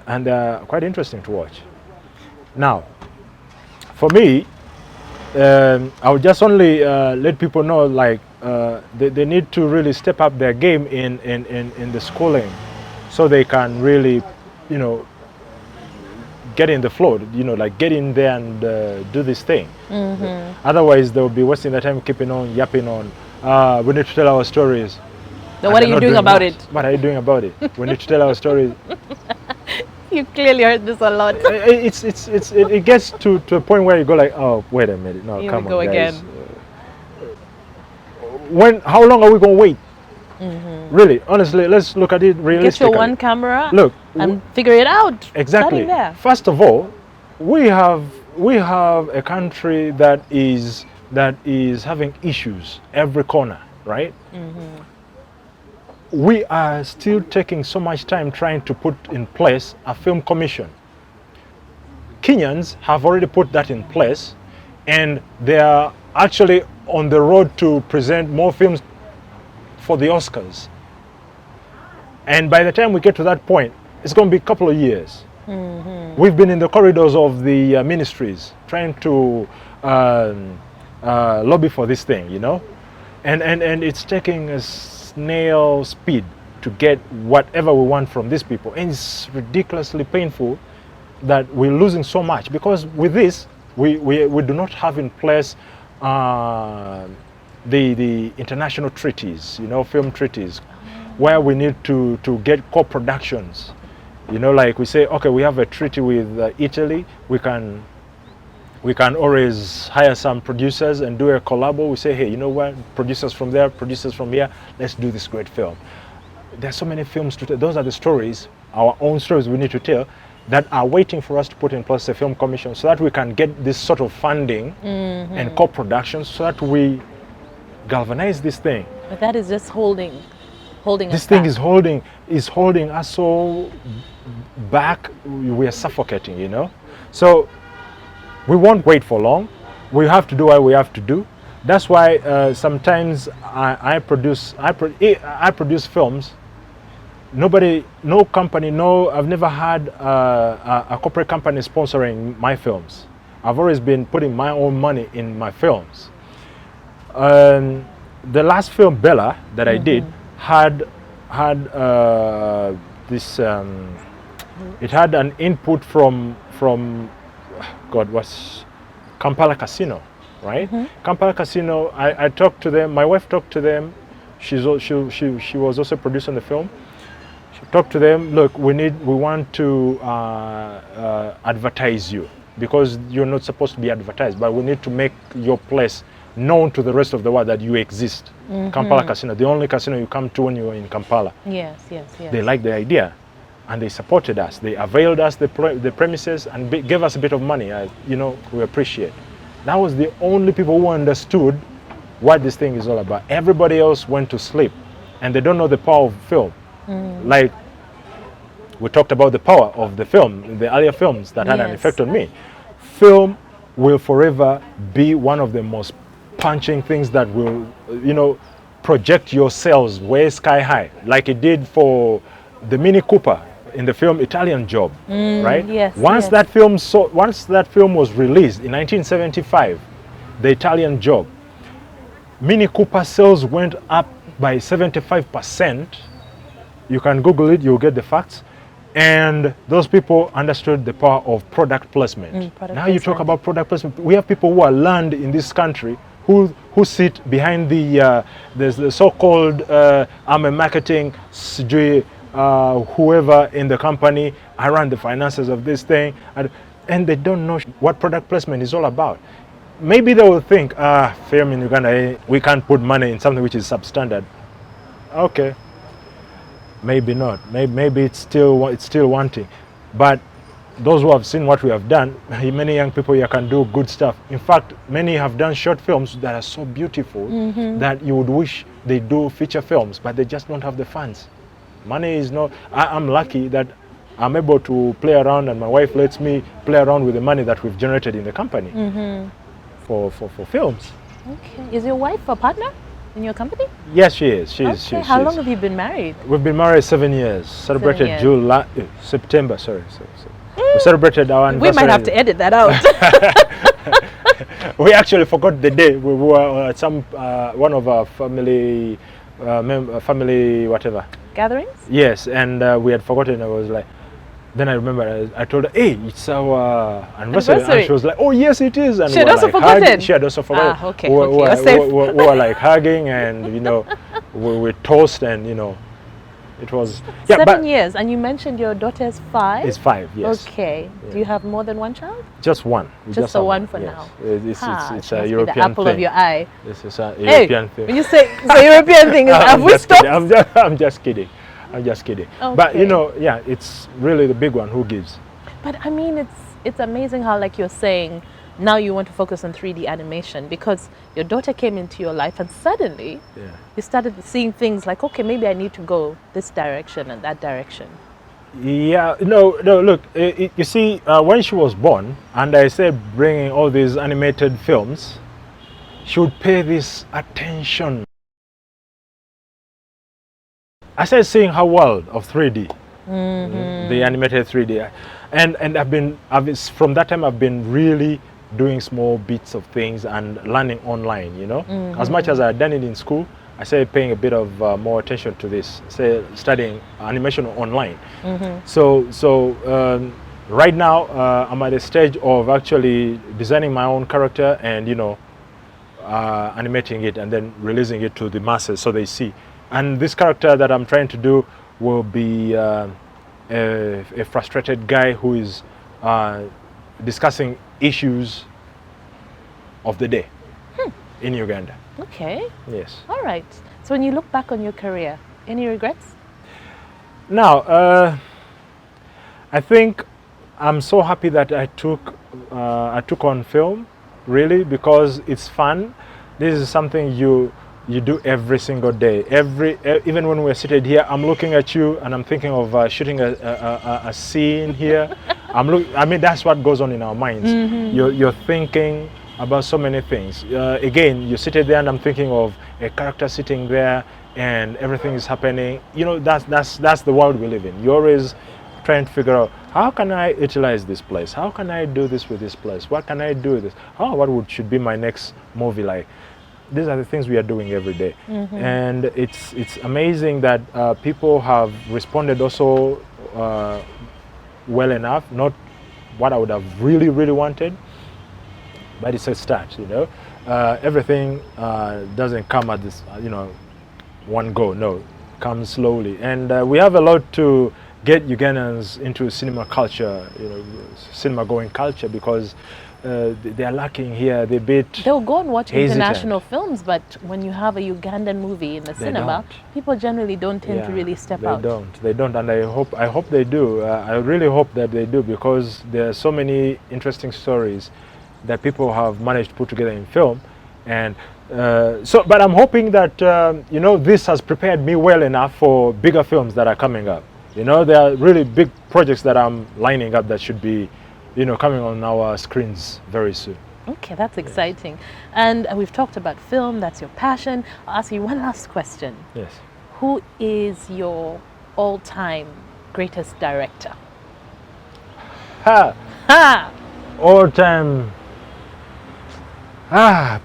and they're quite interesting to watch. Now, for me, I would just only let people know, like, they need to really step up their game in the schooling so they can really, you know, get in the flow, you know, like get in there and do this thing. Otherwise, they'll be wasting their time keeping on yapping on. We need to tell our stories. So what are you doing about it? What are you doing about it? We need to tell our stories. You clearly heard this a lot. It gets to a point where you go like, oh, wait a minute, no, Here come we go on, guys. again. How long are we going to wait? Really, honestly, let's look at it realistically. Get your one camera. Look, and figure it out. exactly. Starting there. First of all, we have a country that is having issues every corner, right? We are still taking so much time trying to put in place a film commission. Kenyans have already put that in place, and they are actually on the road to present more films for the Oscars. And by the time we get to that point, it's going to be a couple of years. We've been in the corridors of the ministries trying to lobby for this thing, you know, and it's taking a snail speed to get whatever we want from these people, and it's ridiculously painful that we're losing so much, because with this we do not have in place the international treaties, you know, film treaties, where we need to get co-productions. You know, like we say, okay, we have a treaty with Italy, we can always hire some producers and do a collabo. We say, hey, you know what, producers from there, producers from here, let's do this great film. There's so many films to tell. Those are the stories, our own stories we need to tell, that are waiting for us to put in place a film commission so that we can get this sort of funding and co-production so that we galvanize this thing. But that is just holding This us thing back. is holding us so back, we are suffocating, you know. So we won't wait for long. we have to do what we have to do. That's why sometimes I produce films. No company, I've never had a corporate company sponsoring my films. I've always been putting my own money in my films. The last film, Bella, that I did had this. It had an input from God, what's Kampala Casino, right? Kampala Casino. I talked to them. My wife talked to them. She was also producing the film. She talked to them. Look, we want to advertise you, because you're not supposed to be advertised, but we need to make your place known to the rest of the world that you exist. Kampala Casino, the only casino you come to when you're in Kampala. Yes. They liked the idea, and they supported us. They availed us the premises and gave us a bit of money. We appreciate. That was the only people who understood what this thing is all about. Everybody else went to sleep, and they don't know the power of film. Like we talked about the power of the film, the earlier films that had an effect on me. Film will forever be one of the most punching things that will, project yourselves way sky high, like it did for the Mini Cooper in the film Italian Job, right? Yes. Once that film was released in 1975, the Italian Job, Mini Cooper sales went up by 75%. You can Google it, you'll get the facts. And those people understood the power of product placement. You talk about product placement. We have people who are learned in this country who sit behind the so-called I'm a marketing whoever in the company. I run the finances of this thing, and they don't know what product placement is all about. Maybe they will think, film in Uganda, we can't put money in something which is substandard. Okay. Maybe not. Maybe it's still wanting. But those who have seen what we have done, many young people here can do good stuff. In fact, many have done short films that are so beautiful that you would wish they do feature films, but they just don't have the funds. Money is not. I'm lucky that I'm able to play around, and my wife lets me play around with the money that we've generated in the company for films. Okay. Is your wife a partner in your company? Yes, she is. How long have you been married? We've been married 7 years. Celebrated September. Sorry. We celebrated our anniversary. We might have to edit that out. We actually forgot the day. We were at one of our family whatever gatherings. Yes, and we had forgotten. I was like, then I remember I told her, "Hey, it's our anniversary," and she was like, "Oh yes, it is." And she had also forgotten. She had also forgotten. Okay. We were like hugging, and we toast, and it was 7 years. And you mentioned your daughter's 5. It's 5, yes. Okay. Yeah. Do you have more than one child? Just one. Just the one for now. It's a European the apple thing. of your eye. This is a European thing. When you say it's a European thing, have we stopped? I'm just kidding. Okay. But it's really the big one who gives. But I mean, it's amazing how, like you're saying, now you want to focus on 3D animation because your daughter came into your life, and suddenly you started seeing things like, okay, maybe I need to go this direction and that direction. Yeah, no, look, you see, when she was born, and I said bringing all these animated films, she would pay this attention. I started seeing her world of 3D, the animated 3D, and from that time I've been really doing small bits of things and learning online. As much as I had done it in school, I started paying a bit of more attention to this, studying animation online. So right now I'm at a stage of actually designing my own character and animating it and then releasing it to the masses so they see. And this character that I'm trying to do will be a frustrated guy who is discussing issues of the day in Uganda. Okay. Yes. All right. So when you look back on your career, any regrets? Now, I think I'm so happy that I took on film, really, because it's fun. This is something you do every single day. Even when we're seated here, I'm looking at you and I'm thinking of shooting a scene here. I mean, that's what goes on in our minds. You're thinking about so many things. Again, you seated there and I'm thinking of a character sitting there and everything is happening. You know, that's the world we live in. You're always trying to figure out, how can I utilize this place? How can I do this with this place? What can I do with this? Should be my next movie like? These are the things we are doing every day. And it's amazing that people have responded also well enough, not what I would have really wanted, but it's a start, you know. Everything doesn't come at this, you know, one go. No, it comes slowly. And we have a lot to get Ugandans into cinema culture, you know, cinema going culture, because they are lacking here. They'll go and watch hesitant. international films, but when you have a Ugandan movie in the cinema, people generally don't tend to really step out. They don't, and I hope they do. I really hope that they do, because there are so many interesting stories that people have managed to put together in film, and but I'm hoping that you know, this has prepared me well enough for bigger films that are coming up. You know, there are really big projects that I'm lining up that should be, you know, coming on our screens very soon. Okay, that's exciting. And we've talked about film, that's your passion. I'll ask you one last question. Yes. Who is your all-time greatest director? Ha! All-time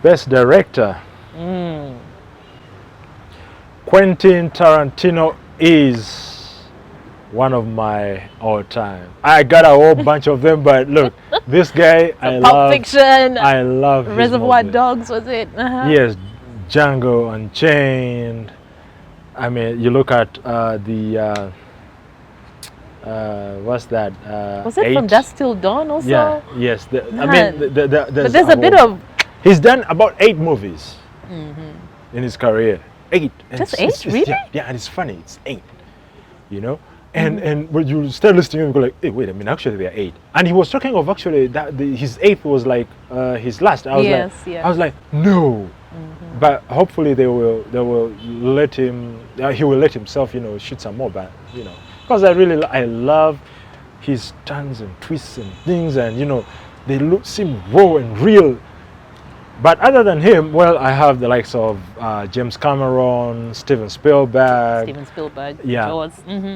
best director. Quentin Tarantino is one of my all-time. I got a whole bunch of them, but look, this guy, Pulp Fiction. I love his Reservoir movies. Dogs, was it? Yes, Django Unchained. I mean, you look at what's that? Was it 8? From Dusk Till Dawn also? Yeah. Yes. I Man. mean, But there's a bit of... He's done about 8 movies in his career. 8. Just 8? Really? Yeah, and it's funny. It's 8. You know. And when you start listening, you go like, hey, wait a minute, actually there are 8. And he was talking of actually that his 8th was like his last. I was like, no. But hopefully they will let him. He will let himself, you know, shoot some more. But you know, because I love his turns and twists and things, and you know, they seem raw and real. But other than him, well, I have the likes of James Cameron, Steven Spielberg. Yeah. Jaws.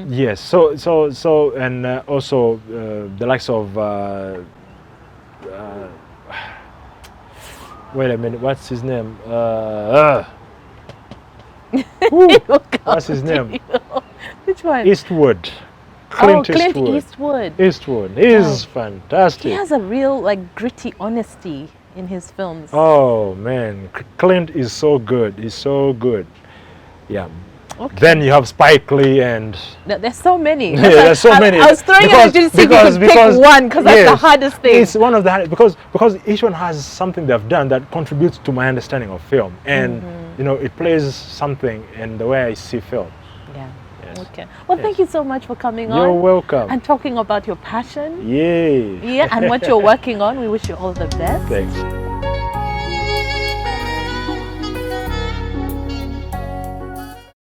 Yes. So, and also the likes of. Wait a minute. What's his name? What's his name? Which one? Eastwood. Clint Eastwood. Eastwood. He's fantastic. He has a real gritty honesty in his films. Oh man, Clint is so good. He's so good. Yeah. Okay. Then you have Spike Lee and... There's so many. Yeah, there's so many. I was throwing at you to see if you could pick one, because that's the hardest thing. It's one of the hardest, because each one has something they've done that contributes to my understanding of film. And, you know, it plays something in the way I see film. Yeah. Yes. Okay. Well, thank you so much for coming on. You're welcome. And talking about your passion. Yay. Yeah, and what you're working on. We wish you all the best. Thanks.